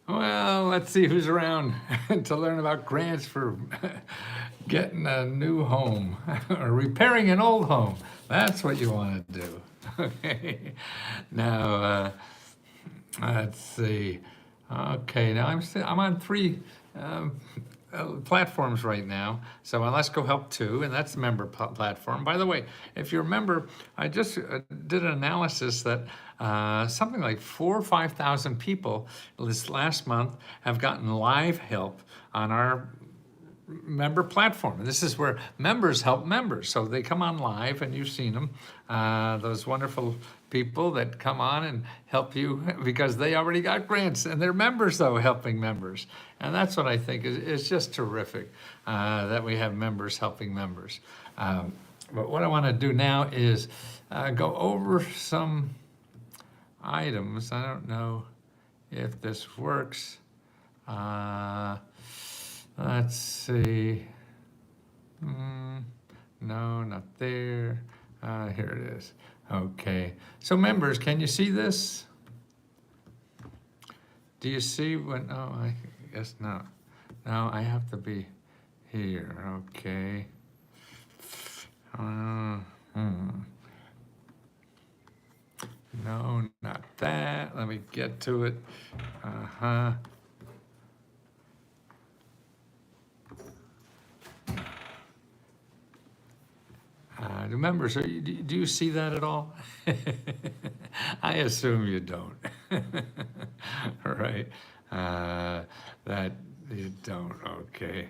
Well, let's see who's around to learn about grants for getting a new home or repairing an old home. That's what you want to do. Okay. Now, let's see. Okay, now I'm on three platforms right now. So let's go help two, and that's the member platform. By the way, if you remember, I just did an analysis that something like 4,000 or 5,000 people this last month have gotten live help on our member platform. This is where members help members. So they come on live, and you've seen them, those wonderful people that come on and help you because they already got grants, and they're members, though, helping members. And that's what I think is just terrific, that we have members helping members. But what I want to do now is go over some items. I don't know if this works. Let's see. No, not there. Here it is. Okay. So members, can you see this? Do you see what? Oh, I guess not. No, I have to be here. Okay. No, not that. Let me get to it. Members, do you see that at all? I assume you don't. All right. That you don't. Okay.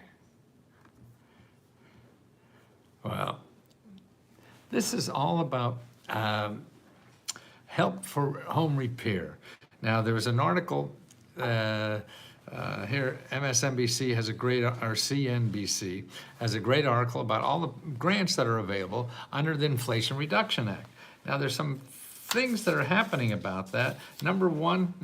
Well, this is all about help for home repair. Now, there was an article here, MSNBC has a great, or CNBC has a great article about all the grants that are available under the Inflation Reduction Act. Now, there's some things that are happening about that. Number one,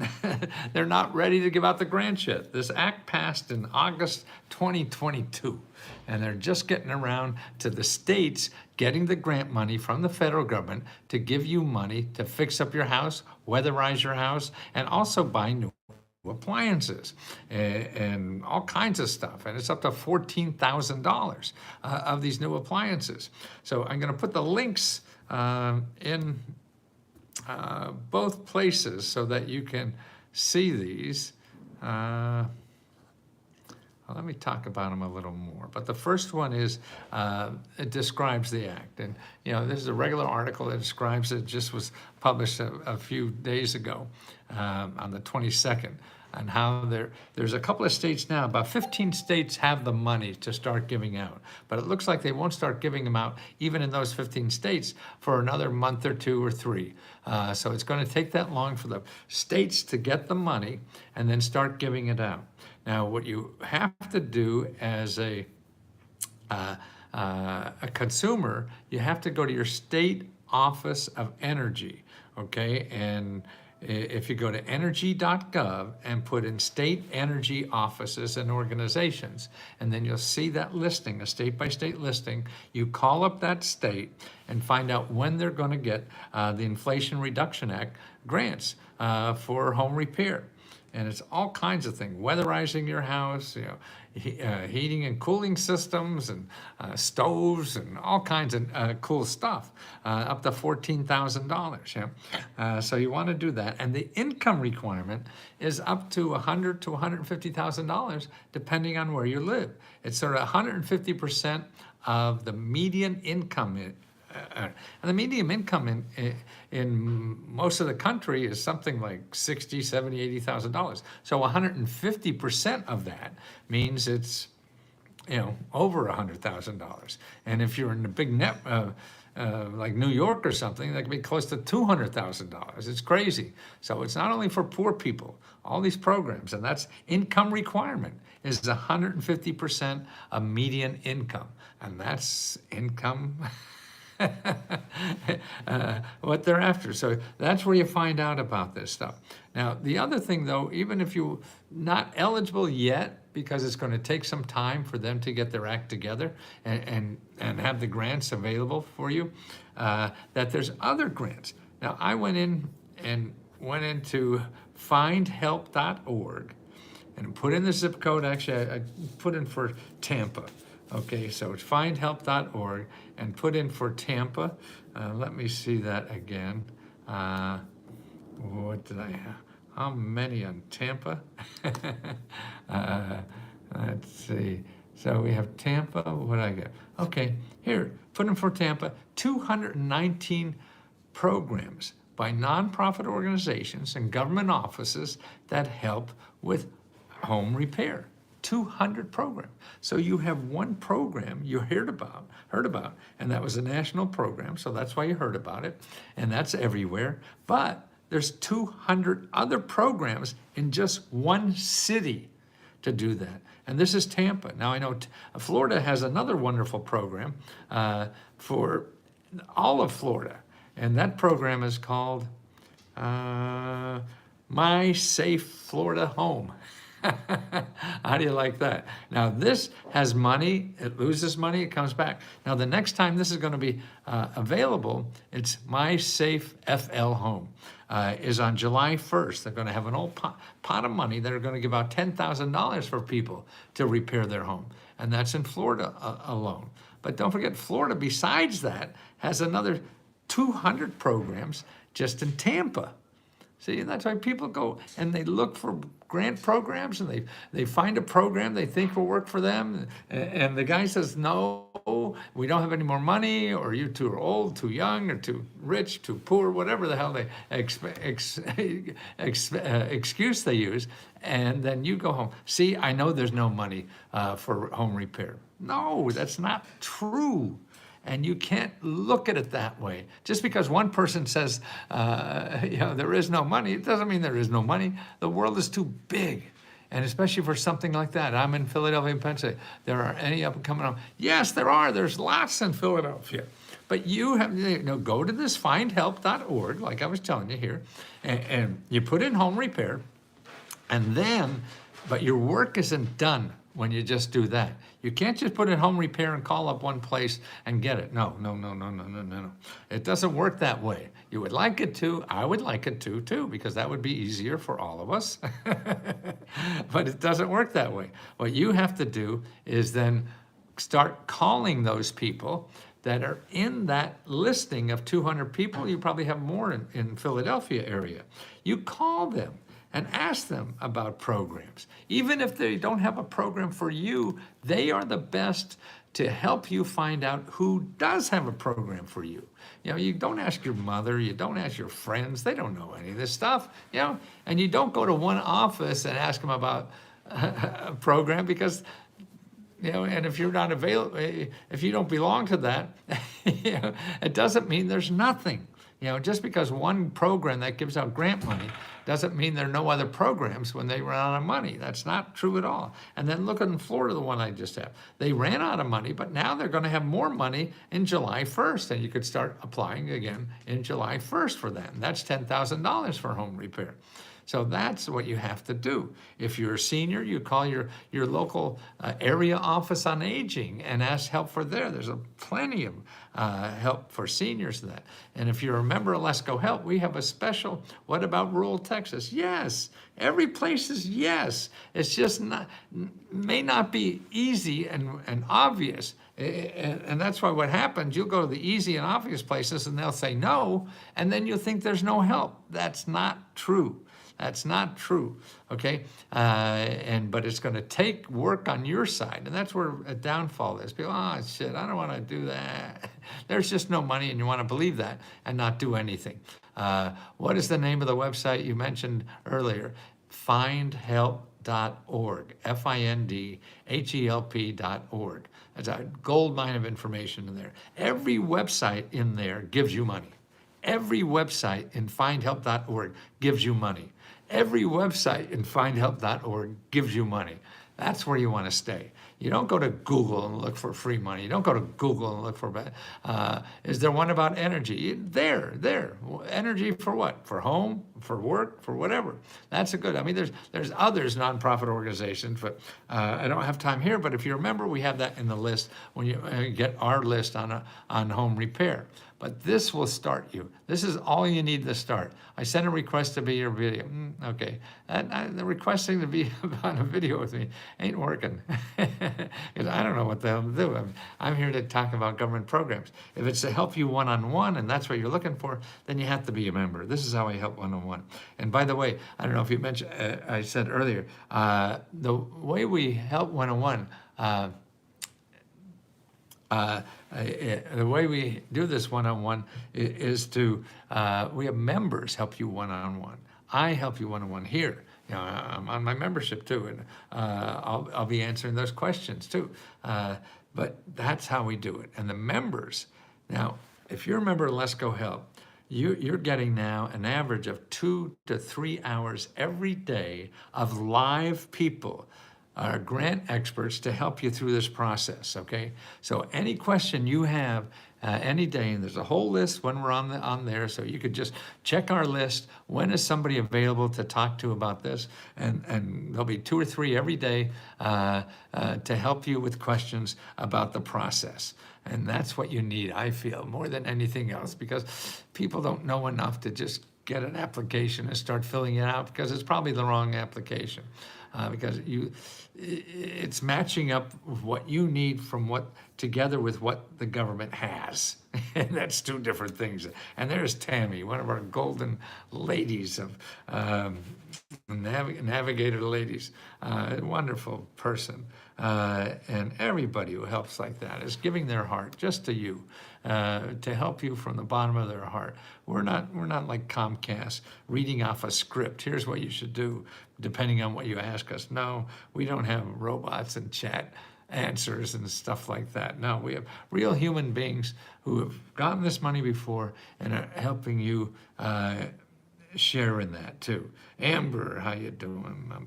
they're not ready to give out the grants yet. This act passed in August 2022, and they're just getting around to the states getting the grant money from the federal government to give you money to fix up your house, weatherize your house, and also buy new appliances and all kinds of stuff. And it's up to $14,000 of these new appliances. So I'm going to put the links in both places so that you can see these. Well, let me talk about them a little more. But the first one is, it describes the act. And, you know, this is a regular article that describes it. Just was published a few days ago on the 22nd. And how there's a couple of states now, about 15 states have the money to start giving out. But it looks like they won't start giving them out, even in those 15 states, for another month or 2 or 3. So it's going to take that long for the states to get the money and then start giving it out. Now, what you have to do as a consumer, you have to go to your state office of energy, okay? And if you go to energy.gov and put in state energy offices and organizations, and then you'll see that listing, a state-by-state listing. You call up that state and find out when they're going to get the Inflation Reduction Act grants for home repair. And it's all kinds of things, weatherizing your house, you know, heating and cooling systems and stoves and all kinds of cool stuff, up to $14,000. Yeah? So you want to do that. And the income requirement is up to $100,000 to $150,000, depending on where you live. It's sort of 150% of the median income. And the median income in most of the country is something like $60,000, $70,000, $80,000. So 150% of that means it's, you know, over $100,000. And if you're in a big net, like New York or something, that could be close to $200,000. It's crazy. So it's not only for poor people, all these programs, and that's income requirement is 150% of median income. And that's income what they're after. So that's where you find out about this stuff. Now, the other thing, though, even if you're not eligible yet, because it's going to take some time for them to get their act together and have the grants available for you, that there's other grants. Now, I went into findhelp.org, and put in the zip code. Actually, I put in for Tampa. Okay, so it's findhelp.org and put in for Tampa. Let me see that again. What did I have? How many on Tampa? Let's see. So we have Tampa. What did I get? Okay, here, put in for Tampa. 219 programs by nonprofit organizations and government offices that help with home repair. 200 programs. So you have one program you heard about, and that was a national program, so that's why you heard about it, and that's everywhere. But there's 200 other programs in just one city to do that. And this is Tampa. Now I know Florida has another wonderful program for all of Florida, and that program is called My Safe Florida Home. How do you like that? Now this has money, it loses money, it comes back. Now the next time this is going to be available, it's My Safe FL Home, is on July 1st. They're going to have an old pot of money. They're going to give out $10,000 for people to repair their home. And that's in Florida alone. But don't forget, Florida, besides that, has another 200 programs just in Tampa. See, and that's why people go and they look for grant programs, and they find a program they think will work for them, and the guy says, no, we don't have any more money, or you're too old, too young, or too rich, too poor, whatever the hell they excuse they use, and then you go home. See, I know there's no money for home repair. No, that's not true. And you can't look at it that way. Just because one person says, there is no money, it doesn't mean there is no money. The world is too big. And especially for something like that. I'm in Philadelphia, Pennsylvania. There are any up and coming up? Yes, there are. There's lots in Philadelphia. But you have, go to this findhelp.org, like I was telling you here, and you put in home repair, and then, but your work isn't done when you just do that. You can't just put in home repair and call up one place and get it. No. It doesn't work that way. You would like it to. I would like it to, too, because that would be easier for all of us. But it doesn't work that way. What you have to do is then start calling those people that are in that listing of 200 people. You probably have more in Philadelphia area. You call them and ask them about programs. Even if they don't have a program for you, they are the best to help you find out who does have a program for you. You don't ask your mother, you don't ask your friends, they don't know any of this stuff, and you don't go to one office and ask them about a program because, and if you're not available, if you don't belong to that, it doesn't mean there's nothing. Just because one program that gives out grant money doesn't mean there are no other programs when they run out of money. That's not true at all. And then look in Florida, the one I just have. They ran out of money, but now they're going to have more money in July 1st, and you could start applying again in July 1st for that. And that's $10,000 for home repair. So that's what you have to do. If you're a senior, you call your local area office on aging and ask help for there. There's plenty of help for seniors for that. And if you're a member of Let's Go Help, we have a special, what about rural Texas? Yes, every place is yes. It's just may not be easy and obvious. And that's why what happens, you'll go to the easy and obvious places and they'll say no, and then you'll think there's no help. That's not true. That's not true, okay? But it's going to take work on your side, and that's where a downfall is. People, shit, I don't want to do that. There's just no money, and you want to believe that and not do anything. What is the name of the website you mentioned earlier? Findhelp.org, FINDHELP.org. There's a gold mine of information in there. Every website in there gives you money. Every website in findhelp.org gives you money. Every website in findhelp.org gives you money. That's where you want to stay. You don't go to Google and look for free money. You don't go to Google and look for, is there one about energy? There. Energy for what? For home, for work, for whatever. That's there's others, nonprofit organizations, but I don't have time here, but if you remember, we have that in the list when you get our list on home repair. but this will start you. This is all you need to start. I sent a request to be your video. Okay, the requesting to be on a video with me ain't working. Because I don't know what the hell to do. I'm here to talk about government programs. If it's to help you one-on-one and that's what you're looking for, then you have to be a member. This is how I help one-on-one. And by the way, I don't know if you mentioned, I said earlier, the way we help one-on-one, the way we do this one-on-one is to, we have members help you one-on-one. I help you one-on-one here. You know, I'm on my membership too, and I'll be answering those questions too. But that's how we do it. And the members, now, if you're a member of Let's Go Help, you're getting now an average of 2 to 3 hours every day of live people, grant experts to help you through this process, okay? So any question you have any day, and there's a whole list when we're on there, so you could just check our list. When is somebody available to talk to about this? And there'll be 2 or 3 every day to help you with questions about the process. And that's what you need, I feel, more than anything else, because people don't know enough to just get an application and start filling it out, because it's probably the wrong application. Because it's matching up with what you need from together with what the government has. And that's 2 different things. And there's Tammy, one of our golden ladies of navigator ladies, wonderful person. And everybody who helps like that is giving their heart just to you, to help you from the bottom of their heart. We're not like Comcast reading off a script. Here's what you should do, depending on what you ask us. No, we don't have robots and chat answers and stuff like that. No, we have real human beings who have gotten this money before and are helping you share in that too. Amber, how you doing, my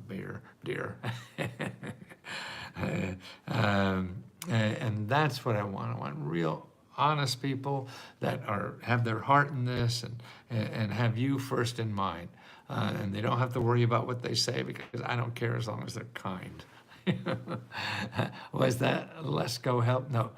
dear? And that's what I want. I want real honest people that have their heart in this and have you first in mind. And they don't have to worry about what they say, because I don't care as long as they're kind. Was that Let's Go Help? No.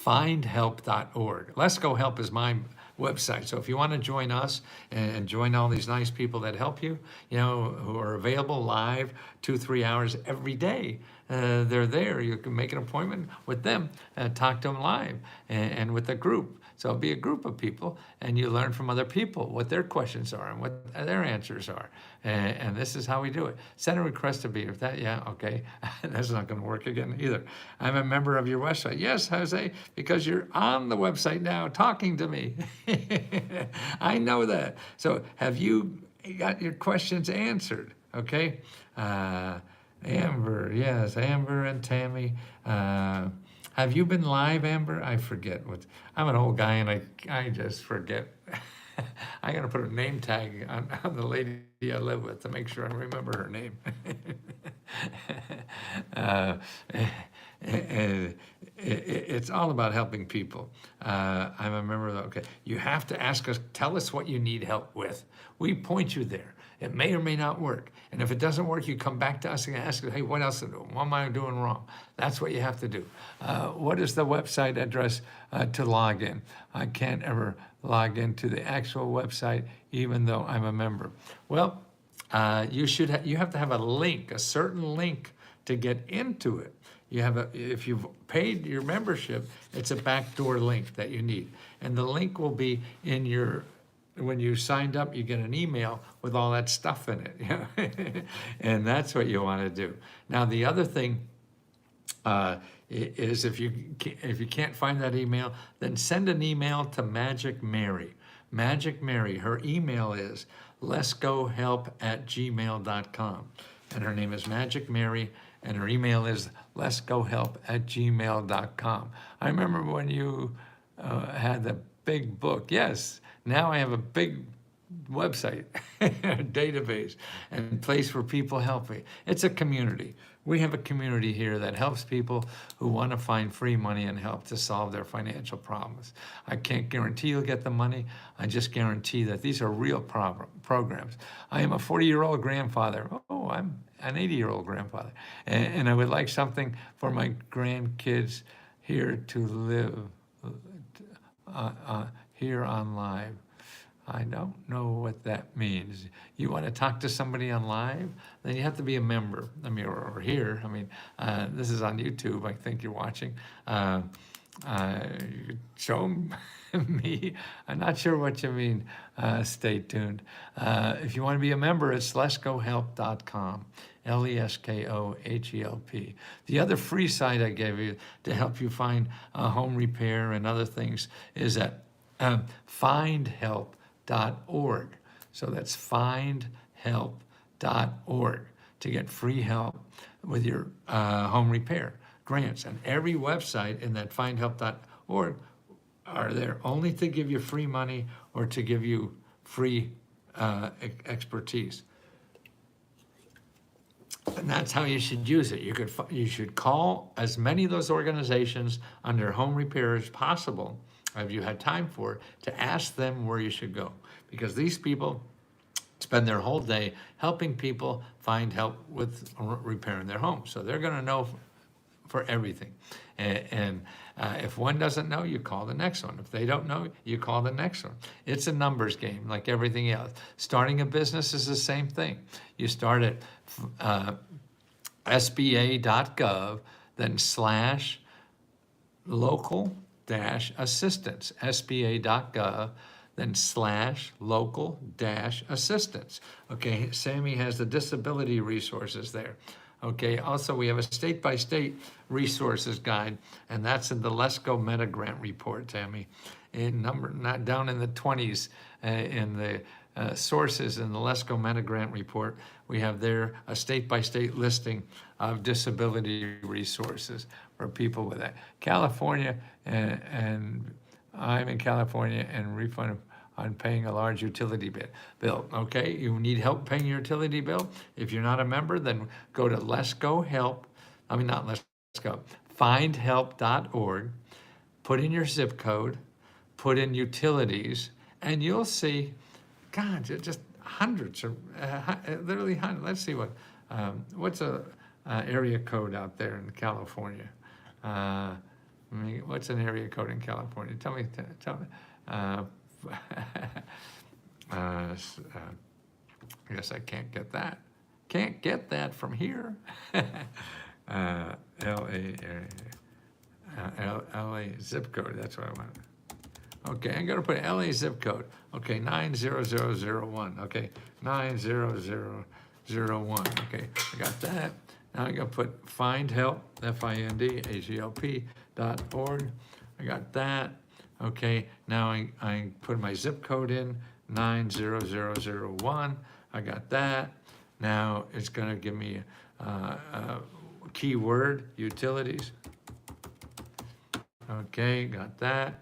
Findhelp.org. Let's Go Help is my website. So if you want to join us and join all these nice people that help you, who are available live 2-3 hours every day, they're there. You can make an appointment with them, talk to them live, and with a group. So it'll be a group of people, and you learn from other people what their questions are and what their answers are. And this is how we do it. Send a request to be, okay. That's not going to work again either. I'm a member of your website. Yes, Jose, because you're on the website now talking to me. I know that. So have you got your questions answered? Okay. Amber, yes, Amber and Tammy. Have you been live, Amber? I forget I'm an old guy and I just forget. I gotta put a name tag on the lady I live with to make sure I remember her name. It's all about helping people. I'm a member of okay. You have to ask us, tell us what you need help with. We point you there. It may or may not work. And if it doesn't work, you come back to us and ask us, hey, what else am I doing wrong? That's what you have to do. What is the website address to log in? I can't ever log into the actual website, even though I'm a member. Well, you have to have a link, a certain link to get into it. If you've paid your membership, it's a backdoor link that you need. And the link will be in when you signed up, you get an email with all that stuff in it. And that's what you want to do. Now, the other thing is if you can't find that email, then send an email to Magic Mary. Magic Mary, her email is letsgohelp@gmail.com. And her name is Magic Mary, and her email is letsgohelp@gmail.com. I remember when you had the big book. Yes, now I have a big website, database, and place where people help me. It's a community. We have a community here that helps people who want to find free money and help to solve their financial problems. I can't guarantee you'll get the money. I just guarantee that these are real programs. I am a 40-year-old grandfather. Oh, I'm an 80-year-old grandfather. And I would like something for my grandkids, here to live, here on live. I don't know what that means. You want to talk to somebody on live? Then you have to be a member. I mean, or here. I mean, this is on YouTube. I think you're watching. You could show me. I'm not sure what you mean. Stay tuned. If you want to be a member, it's lescohelp.com. LESKOHELP. The other free site I gave you to help you find home repair and other things is at findhelp.org. So that's findhelp.org to get free help with your home repair grants. And every website in that findhelp.org are there only to give you free money or to give you free expertise. And that's how you should use it. You should call as many of those organizations under home repair as possible, if you had time for it, to ask them where you should go. Because these people spend their whole day helping people find help with repairing their homes. So they're going to know for everything. And if one doesn't know, you call the next one. If they don't know, you call the next one. It's a numbers game like everything else. Starting a business is the same thing. You start at sba.gov, then / local-assistance, sba.gov, then / local-assistance. Okay, Sammy has the disability resources there. Okay, also we have a state-by-state resources guide, and that's in the LESCO Meta Grant report, Tammy. Not down in the 20s in the sources in the LESCO Meta Grant report. We have there a state-by-state listing of disability resources for people with that. California, and I'm in California, and refund on paying a large utility bill. Okay, you need help paying your utility bill? If you're not a member, then go to findhelp.org, put in your zip code, put in utilities, and you'll see, God, just hundreds, literally hundreds. Let's see what's a area code out there in California? What's an area code in California? Tell me. I guess I can't get that. Can't get that from here. LA zip code, that's what I want. Okay, I'm gonna put LA zip code. Okay, 90001. Okay, 90001. Okay, I got that. Now I'm gonna put findhelp, FINDHELP.org. I got that. Okay, now I put my zip code in, 90001. I got that. Now it's gonna give me a keyword, utilities. Okay, got that.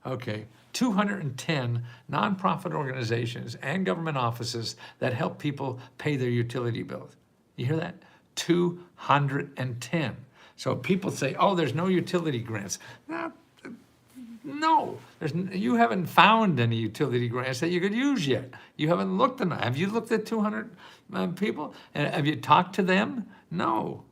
Okay, 210 nonprofit organizations and government offices that help people pay their utility bills. You hear that? 210. So people say, oh, there's no utility grants. No, you haven't found any utility grants that you could use yet. You haven't looked enough. Have you looked at 200 people? And have you talked to them? No.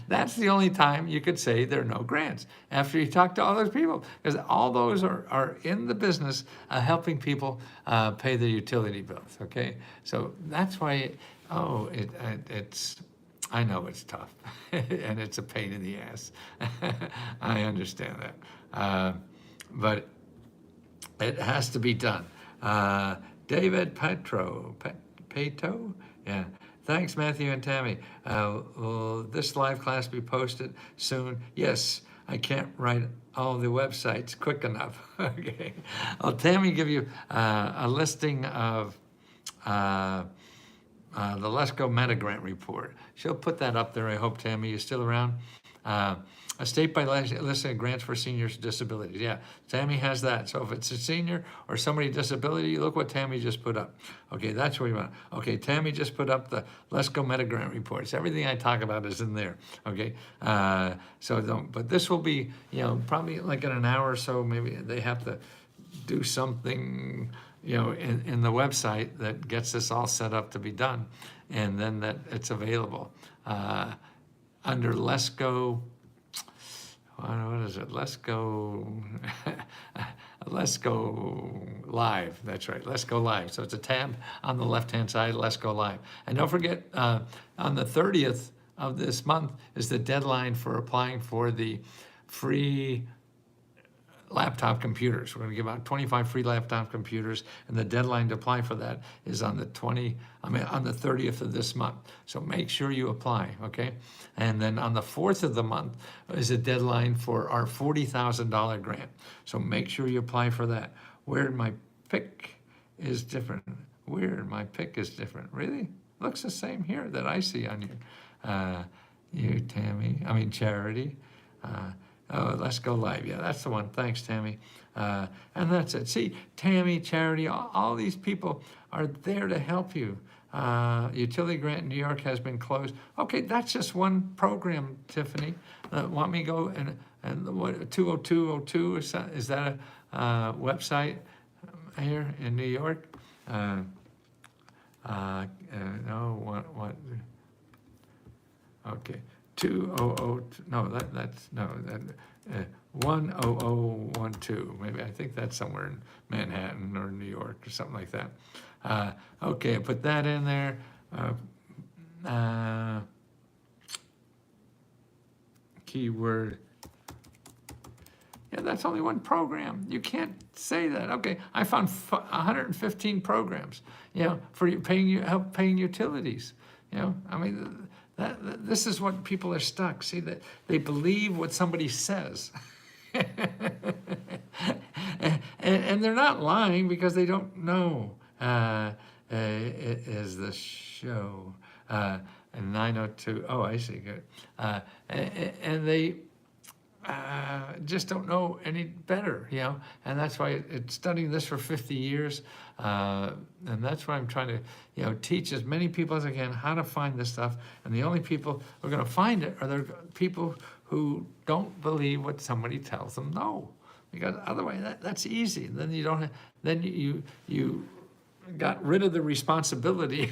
That's the only time you could say there are no grants, after you talk to all those people, because all those are in the business of helping people pay their utility bills, okay? So that's why, it's, I know it's tough, and it's a pain in the ass. I understand that. But it has to be done. David Peto? Yeah. Thanks, Matthew and Tammy. Will this live class be posted soon? Yes, I can't write all the websites quick enough. Okay. I'll Tammy give you a listing of the LESCO Meta Grant report. She'll put that up there. I hope, Tammy, you're still around. A state by listing of grants for seniors with disabilities. Yeah, Tammy has that. So if it's a senior or somebody with disability, look what Tammy just put up. Okay, that's what you want. Okay, Tammy just put up the LESCO Meta Grant reports. Everything I talk about is in there. Okay, so don't. But this will be, probably like in an hour or so. Maybe they have to do something, in the website that gets this all set up to be done, and then that it's available under LESCO. what is it? Let's go, let's go live. That's right. Let's go live. So it's a tab on the left-hand side. Let's go live. And don't forget, on the 30th of this month is the deadline for applying for the free laptop computers. We're going to give out 25 free laptop computers, and the deadline to apply for that is on the 30th of this month. So make sure you apply, okay? And then on the 4th of the month is a deadline for our $40,000 grant. So make sure you apply for that. Where my pick is different. Weird, my pick is different. Really? Looks the same here that I see on you, Charity. Oh, let's go live. Yeah, that's the one. Thanks, Tammy. And that's it. See, Tammy, Charity, all these people are there to help you. Utility grant in New York has been closed. Okay, that's just one program, Tiffany. Want me to go and what, 20202, is that a website here in New York? No, what? Okay. 200, no, that's 10012. Maybe I think that's somewhere in Manhattan or New York or something like that. Okay, I put that in there. Keyword. Yeah, that's only one program. You can't say that. Okay, I found 115 programs. For help paying utilities. This is what people are stuck. See, that they believe what somebody says. and they're not lying because they don't know. It is the show. 902. Oh, I see. Good. And they just don't know any better, and that's why it's studying this for 50 years, and that's why I'm trying to, teach as many people as I can how to find this stuff, and the only people who are going to find it are the people who don't believe what somebody tells them no, because otherwise that's easy. Then you don't have, then you got rid of the responsibility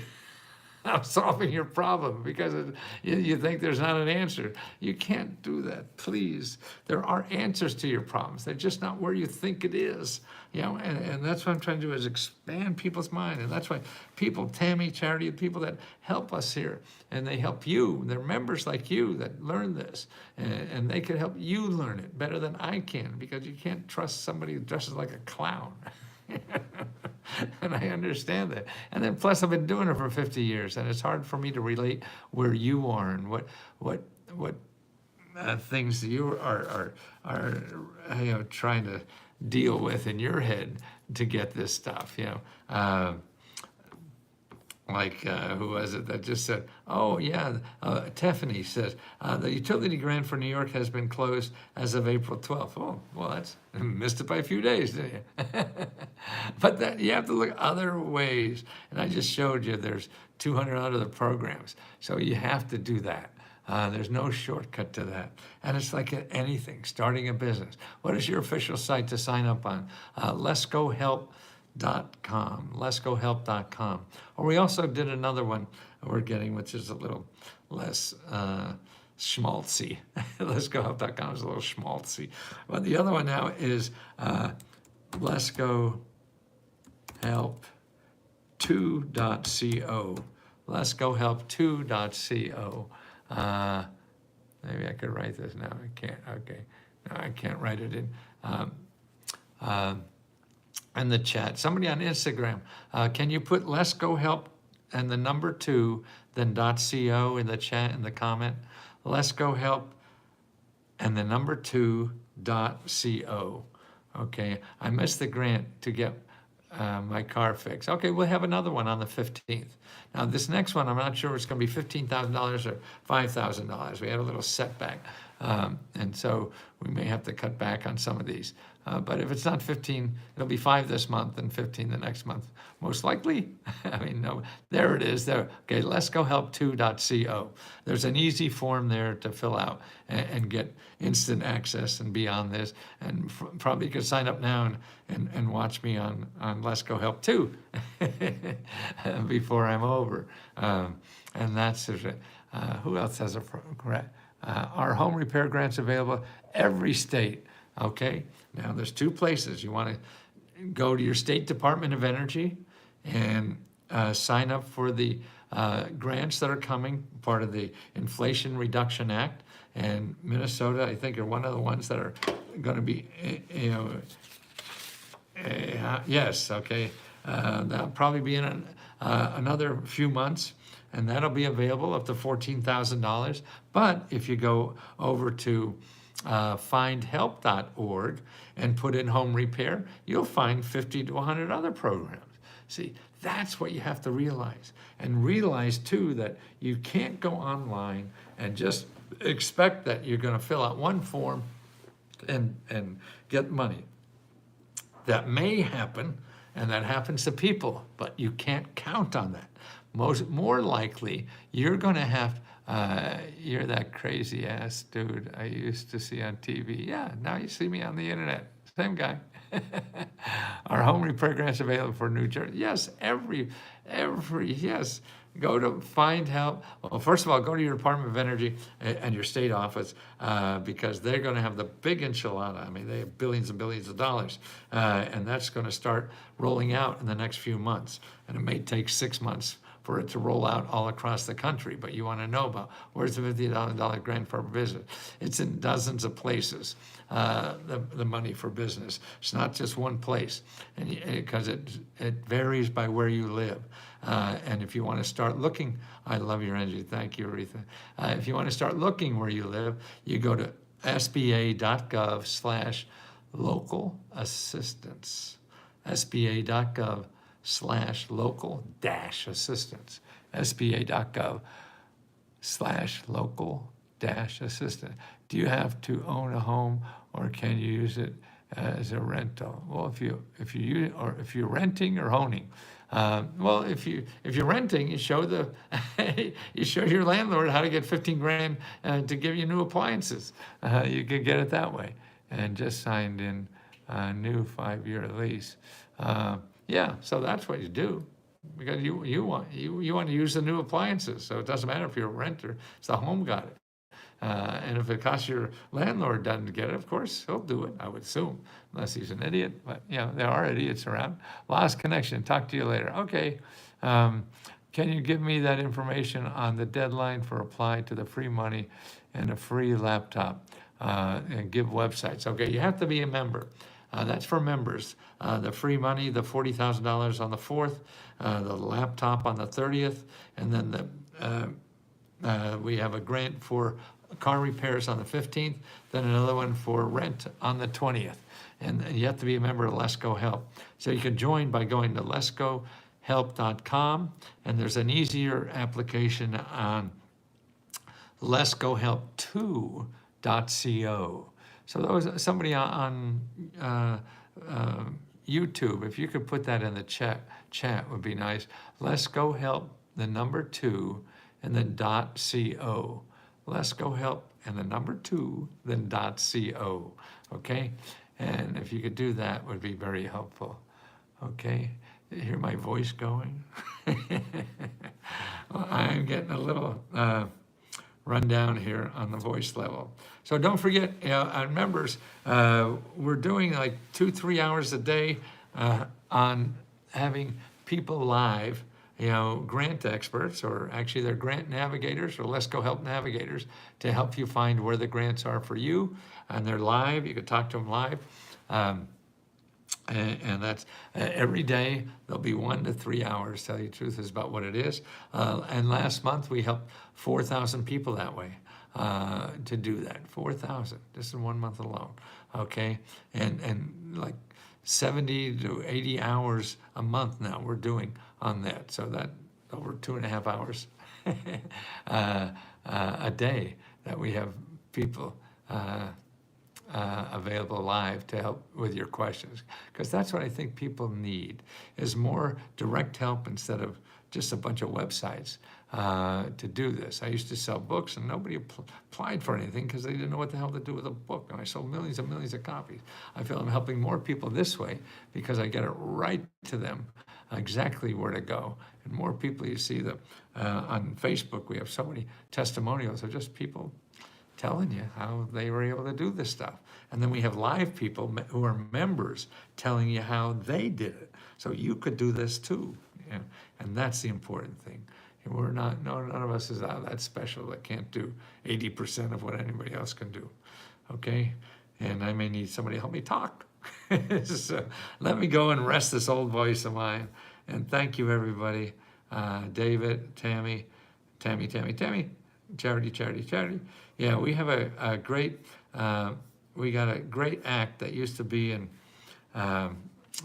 of solving your problem because you think there's not an answer. You can't do that, please. There are answers to your problems. They're just not where you think it is. And that's what I'm trying to do is expand people's mind. And that's why people, Tammy, Charity, people that help us here, and they help you. They're members like you that learn this. And they can help you learn it better than I can, because you can't trust somebody who dresses like a clown. And I understand that. And then plus I've been doing it for 50 years, and it's hard for me to relate where you are and what things you are trying to deal with in your head to get this stuff. Who was it that just said, oh yeah, Tiffany says, the utility grant for New York has been closed as of April 12th. Oh, well, that's missed it by a few days, didn't you? But you have to look other ways. And I just showed you there's 200 other programs. So you have to do that. There's no shortcut to that. And it's like anything, starting a business. What is your official site to sign up on? letsgohelp.com. Or we also did another one we're getting, which is a little less schmaltzy. letsgohelp.com is a little schmaltzy. But the other one now is letsgohelp2.co. letsgohelp2.co. Maybe I could write this now. I can't. Okay. No, I can't write it in. In the chat. Somebody on Instagram, can you put Let's Go Help and the number 2, then .co in the chat, in the comment? Let's Go Help and the number 2.co. Okay, I missed the grant to get my car fixed. Okay, we'll have another one on the 15th. Now this next one, I'm not sure it's going to be $15,000 or $5,000. We had a little setback. And so we may have to cut back on some of these. But if it's not 15, it'll be 5 this month and 15 the next month, most likely. No, there it is. There. Okay, letsgohelp2.co. There's an easy form there to fill out and get instant access and be on this. And probably could sign up now and watch me on Let's Go Help 2 before I'm over. And that's it. Who else has a program? Our home repair grants available every state, okay? Now, there's two places. You want to go to your state Department of Energy and sign up for the grants that are coming, part of the Inflation Reduction Act. And Minnesota, I think, are one of the ones that are going to be, yes, okay. That'll probably be in another few months, and that'll be available up to $14,000. But if you go over to findhelp.org and put in home repair, you'll find 50 to 100 other programs. See, that's what you have to realize. And realize, too, that you can't go online and just expect that you're going to fill out one form and get money. That may happen, and that happens to people, but you can't count on that. More likely, you're going to have, you're that crazy ass dude I used to see on TV. Yeah, now you see me on the internet. Same guy. Our home repair grants available for New Jersey. Yes, every, yes. Go to Find Help. Well, first of all, go to your Department of Energy and your state office because they're going to have the big enchilada. I mean, they have billions and billions of dollars. And that's going to start rolling out in the next few months. And it may take 6 months for it to roll out all across the country. But you want to know about where's the $50,000 grant for business. It's in dozens of places, the money for business. It's not just one place, and because it varies by where you live. And if you want to start looking, I love your energy. Thank you, Aretha. If you want to start looking where you live, you go to sba.gov/local assistance. sba.gov/local-assistance. sba.gov/local-assistance. Do you have to own a home, or can you use it as a rental? Well, if you're renting or owning, well, if you're renting, you show you show your landlord how to get 15 grand to give you new appliances. You could get it that way, and just signed in a new 5-year lease. Yeah, so that's what you do, because you want to use the new appliances. So it doesn't matter if you're a renter; it's the home got it. And if it costs your landlord doesn't get it, of course, he'll do it, I would assume, unless he's an idiot. But, there are idiots around. Lost connection. Talk to you later. Okay. Can you give me that information on the deadline for applying to the free money and a free laptop and give websites? Okay, you have to be a member. That's for members. The free money, the $40,000 on the 4th, the laptop on the 30th, and then we have a grant for car repairs on the 15th, then another one for rent on the 20th. And you have to be a member of Let's Go Help. So you can join by going to letsgohelp.com, and there's an easier application on letsgohelp2.co. So somebody on YouTube, if you could put that in the chat would be nice. Let's Go Help, the number 2, and then .co. Let's Go Help, and the number 2, then .co. Okay? And if you could do that, would be very helpful. Okay? You hear my voice going? Well, I'm getting a little run down here on the voice level. So don't forget, our members, we're doing like 2-3 hours a day on having people live, grant experts, or actually they're grant navigators, or Let's Go Help navigators, to help you find where the grants are for you. And they're live. You can talk to them live. And that's every day. There'll be 1 to 3 hours, tell you the truth, is about what it is. And last month we helped 4,000 people that way to do that. 4,000, just in 1 month alone. Okay, and like 70 to 80 hours a month now we're doing on that. So that over 2.5 hours a day that we have people available live to help with your questions, because that's what I think people need, is more direct help instead of just a bunch of websites to do this. I used to sell books, and nobody applied for anything because they didn't know what the hell to do with a book, and I sold millions and millions of copies. I feel I'm helping more people this way because I get it right to them exactly where to go. And more people, you see on Facebook, we have so many testimonials of just people telling you how they were able to do this stuff. And then we have live people who are members telling you how they did it. So you could do this too. You know? And that's the important thing. We're not, no, none of us is that special that can't do 80% of what anybody else can do. Okay? And I may need somebody to help me talk. So let me go and rest this old voice of mine. And thank you, everybody. David, Tammy, Charity. Yeah, we have a great, we got a great act that used to be in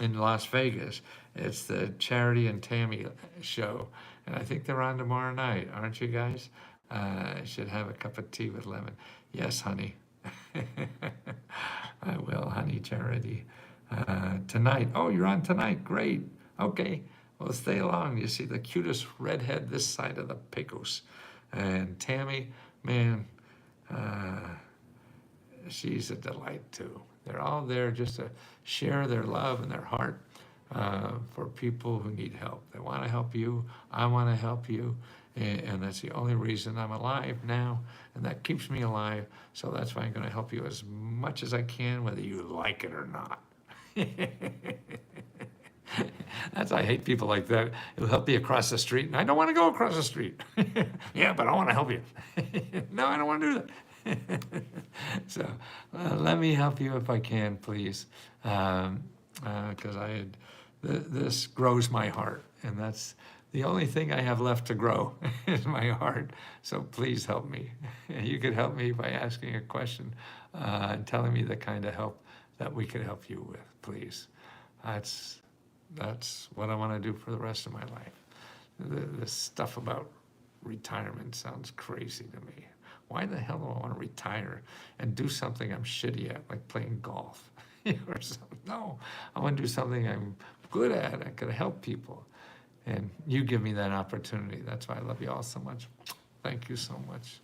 Las Vegas. It's the Charity and Tammy show. And I think they're on tomorrow night, aren't you guys? Should have a cup of tea with lemon. Yes, honey. I will, honey, Charity. Tonight. Oh, you're on tonight. Great. Okay. Well, stay along. You see the cutest redhead this side of the Pecos. And Tammy, man, she's a delight too. They're all there just to share their love and their heart for people who need help. They want to help you. I want to help you. And that's the only reason I'm alive now. And that keeps me alive. So that's why I'm going to help you as much as I can, whether you like it or not. I hate people like that. It'll help me across the street, and I don't want to go across the street. Yeah, but I want to help you. No, I don't want to do that. So let me help you if I can, please, because this grows my heart, and that's the only thing I have left to grow is my heart. So please help me. You could help me by asking a question and telling me the kind of help that we could help you with, please. That's what I want to do for the rest of my life. This stuff about retirement sounds crazy to me. Why the hell do I want to retire and do something I'm shitty at, like playing golf or something? No, I want to do something I'm good at. I could help people. And you give me that opportunity. That's why I love you all so much. Thank you so much.